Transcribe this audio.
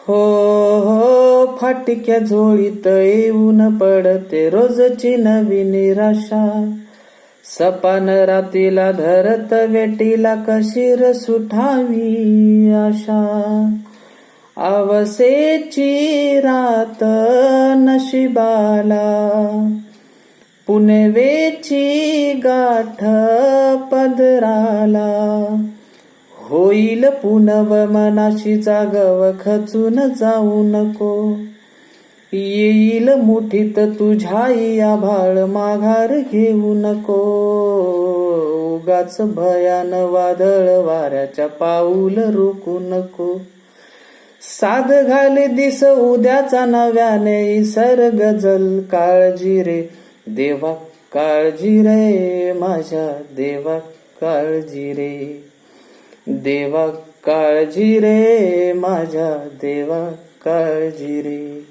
हो हो, फाटक्या झोळीत येऊन पडते रोजची नवी निराशा. सपान रातीला धरत वेटीला कशीर सुटावी आशा. आवसेची रात नशिबाला पुनवेची गाठ पदराला. होईल पुनव मनाशी जागव खचून जाऊ नको. येईल मुठीत तुझ्या आभाळ माघार घेऊ नको. उगाच भयान वादळ वाऱ्याच्या पाऊल रोकू नको. साध घाल दिस उद्याचा नव्याने इसर गजल. काळजी रे देवा काळजी रे माझ्या देवा काळजी रे. देवा काळजी रे माझ्या देवा काळजी रे.